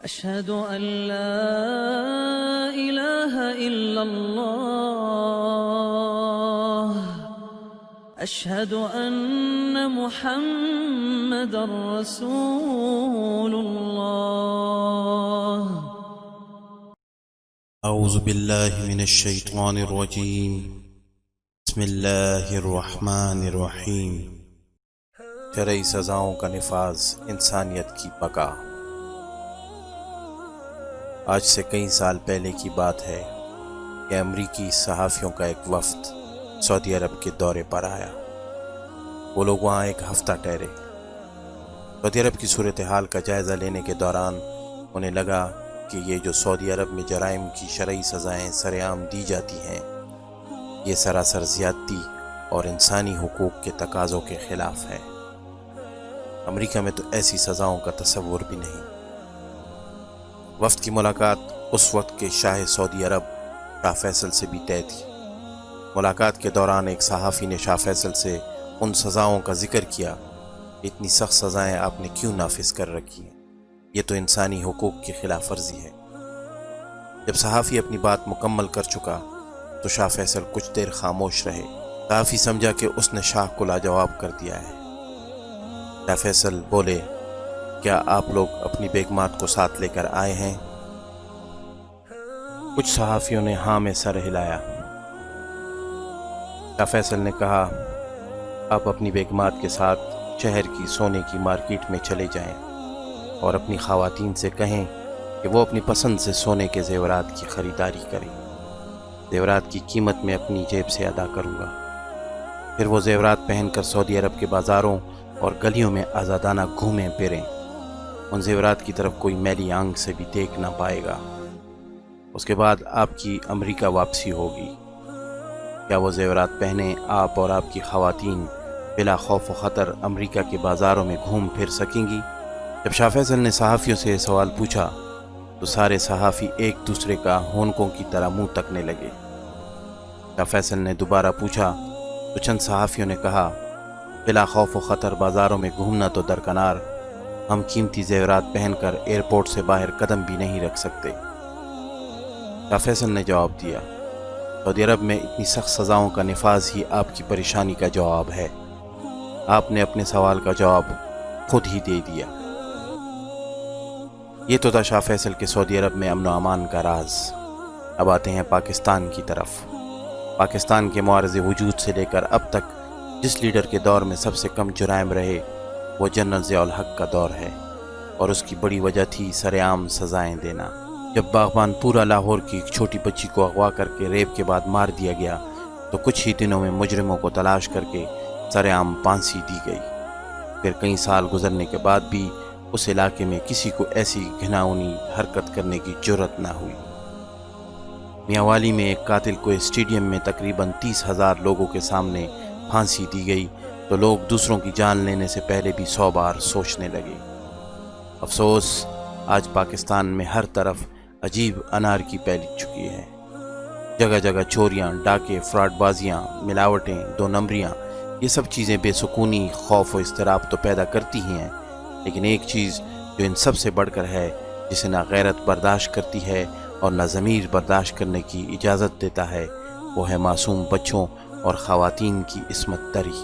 أشهد أن لا إله إلا الله أشهد أن محمدا رسول الله اعوذ باللہ من الشیطان الرجیم بسم اللہ الرحمن الرحیم۔ شرعی سزاؤں کا نفاذ، انسانیت کی بقا۔ آج سے کئی سال پہلے کی بات ہے کہ امریکی صحافیوں کا ایک وفد سعودی عرب کے دورے پر آیا۔ وہ لوگ وہاں ایک ہفتہ ٹھہرے۔ سعودی عرب کی صورتحال کا جائزہ لینے کے دوران انہیں لگا کہ یہ جو سعودی عرب میں جرائم کی شرعی سزائیں سرعام دی جاتی ہیں، یہ سراسر زیادتی اور انسانی حقوق کے تقاضوں کے خلاف ہے۔ امریکہ میں تو ایسی سزاؤں کا تصور بھی نہیں۔ وفد کی ملاقات اس وقت کے شاہ سعودی عرب شاہ فیصل سے بھی طے تھی۔ ملاقات کے دوران ایک صحافی نے شاہ فیصل سے ان سزاؤں کا ذکر کیا، اتنی سخت سزائیں آپ نے کیوں نافذ کر رکھی ہیں؟ یہ تو انسانی حقوق کی خلاف ورزی ہے۔ جب صحافی اپنی بات مکمل کر چکا تو شاہ فیصل کچھ دیر خاموش رہے۔ صحافی سمجھا کہ اس نے شاہ کو لاجواب کر دیا ہے۔ شاہ فیصل بولے، کیا آپ لوگ اپنی بیگمات کو ساتھ لے کر آئے ہیں؟ کچھ صحافیوں نے ہاں میں سر ہلایا۔ شاہ فیصل نے کہا، آپ اپنی بیگمات کے ساتھ شہر کی سونے کی مارکیٹ میں چلے جائیں اور اپنی خواتین سے کہیں کہ وہ اپنی پسند سے سونے کے زیورات کی خریداری کریں۔ زیورات کی قیمت میں اپنی جیب سے ادا کروں گا۔ پھر وہ زیورات پہن کر سعودی عرب کے بازاروں اور گلیوں میں آزادانہ گھومیں پھریں۔ ان زیورات کی طرف کوئی میلی آنکھ سے بھی دیکھ نہ پائے گا۔ اس کے بعد آپ کی امریکہ واپسی ہوگی۔ کیا وہ زیورات پہنے آپ اور آپ کی خواتین بلا خوف و خطر امریکہ کے بازاروں میں گھوم پھر سکیں گی؟ جب شاہ فیصل نے صحافیوں سے یہ سوال پوچھا تو سارے صحافی ایک دوسرے کا ہونکوں کی طرح منہ تکنے لگے۔ شاہ فیصل نے دوبارہ پوچھا تو چند صحافیوں نے کہا، بلا خوف و خطر بازاروں میں گھومنا تو درکنار، ہم قیمتی زیورات پہن کر ایئرپورٹ سے باہر قدم بھی نہیں رکھ سکتے۔ شاہ فیصل نے جواب دیا، سعودی عرب میں اتنی سخت سزاؤں کا نفاذ ہی آپ کی پریشانی کا جواب ہے۔ آپ نے اپنے سوال کا جواب خود ہی دے دیا۔ یہ تو تھا شاہ فیصل کے سعودی عرب میں امن و امان کا راز۔ اب آتے ہیں پاکستان کی طرف۔ پاکستان کے معارض وجود سے لے کر اب تک جس لیڈر کے دور میں سب سے کم جرائم رہے وہ جنرل ضیاء الحق کا دور ہے، اور اس کی بڑی وجہ تھی سرعام سزائیں دینا۔ جب باغبان پورا لاہور کی ایک چھوٹی بچی کو اغوا کر کے ریپ کے بعد مار دیا گیا تو کچھ ہی دنوں میں مجرموں کو تلاش کر کے سرعام پھانسی دی گئی۔ پھر کئی سال گزرنے کے بعد بھی اس علاقے میں کسی کو ایسی گھناؤنی حرکت کرنے کی جرت نہ ہوئی۔ میاں والی میں ایک قاتل کو اسٹیڈیم میں تقریباً 30,000 لوگوں کے سامنے پھانسی دی گئی تو لوگ دوسروں کی جان لینے سے پہلے بھی 100 بار سوچنے لگے۔ افسوس، آج پاکستان میں ہر طرف عجیب انارکی پھیل چکی ہے۔ جگہ جگہ چوریاں، ڈاکے، فراڈ بازیاں، ملاوٹیں، دو نمبریاں، یہ سب چیزیں بے سکونی، خوف و اضطراب تو پیدا کرتی ہی ہیں، لیکن ایک چیز جو ان سب سے بڑھ کر ہے، جسے نہ غیرت برداشت کرتی ہے اور نہ ضمیر برداشت کرنے کی اجازت دیتا ہے، وہ ہے معصوم بچوں اور خواتین کی عصمت دری۔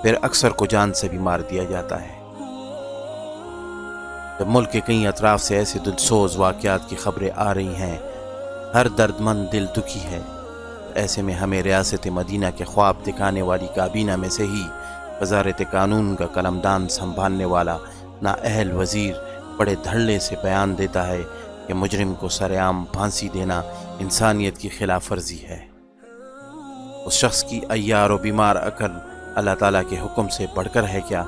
پھر اکثر کو جان سے بھی مار دیا جاتا ہے۔ جب ملک کے کئی اطراف سے ایسے دلسوز واقعات کی خبریں آ رہی ہیں، ہر درد مند دل دکھی ہے۔ ایسے میں ہمیں ریاست مدینہ کے خواب دکھانے والی کابینہ میں سے ہی وزارت قانون کا قلمدان سنبھالنے والا نااہل وزیر بڑے دھڑلے سے بیان دیتا ہے کہ مجرم کو سرعام پھانسی دینا انسانیت کی خلاف ورزی ہے۔ اس شخص کی عیار و بیمار عقل اللہ تعالیٰ کے حکم سے بڑھ کر ہے کیا،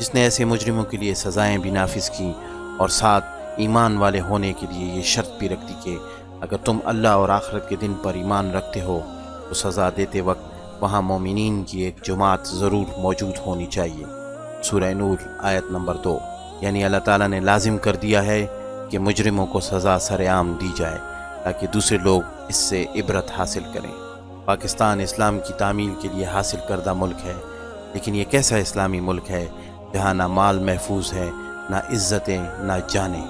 جس نے ایسے مجرموں کے لیے سزائیں بھی نافذ کیں اور ساتھ ایمان والے ہونے کے لیے یہ شرط بھی رکھ دی کہ اگر تم اللہ اور آخرت کے دن پر ایمان رکھتے ہو تو سزا دیتے وقت وہاں مومنین کی ایک جماعت ضرور موجود ہونی چاہیے۔ سورہ نور آیت نمبر 2۔ یعنی اللہ تعالیٰ نے لازم کر دیا ہے کہ مجرموں کو سزا سرعام دی جائے تاکہ دوسرے لوگ اس سے عبرت حاصل کریں۔ پاکستان اسلام کی تعمیل کے لیے حاصل کردہ ملک ہے، لیکن یہ کیسا اسلامی ملک ہے جہاں نہ مال محفوظ ہے، نہ عزتیں، نہ جانیں۔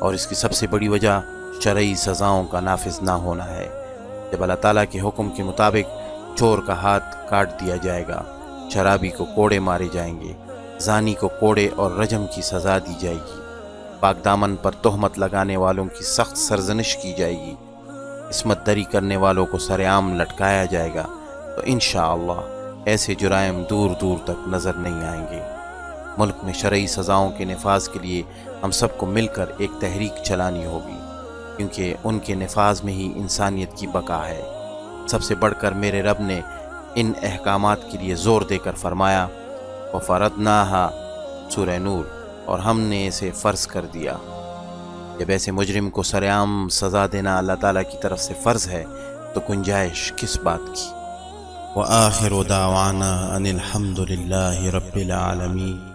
اور اس کی سب سے بڑی وجہ شرعی سزاؤں کا نافذ نہ ہونا ہے۔ جب اللہ تعالیٰ کے حکم کے مطابق چور کا ہاتھ کاٹ دیا جائے گا، شرابی کو کوڑے مارے جائیں گے، زانی کو کوڑے اور رجم کی سزا دی جائے گی، پاک دامن پر تہمت لگانے والوں کی سخت سرزنش کی جائے گی، عصمت دری کرنے والوں کو سر عام لٹکایا جائے گا، تو انشاءاللہ ایسے جرائم دور دور تک نظر نہیں آئیں گے۔ ملک میں شرعی سزاؤں کے نفاذ کے لیے ہم سب کو مل کر ایک تحریک چلانی ہوگی، کیونکہ ان کے نفاذ میں ہی انسانیت کی بقا ہے۔ سب سے بڑھ کر میرے رب نے ان احکامات کے لیے زور دے کر فرمایا وَفَرَضْنَاهَا سورہ نور، اور ہم نے اسے فرض کر دیا۔ جب ایسے مجرم کو سر عام سزا دینا اللہ تعالیٰ کی طرف سے فرض ہے تو گنجائش کس بات کی؟ وآخر دعوانا ان الحمد للہ رب العالمین۔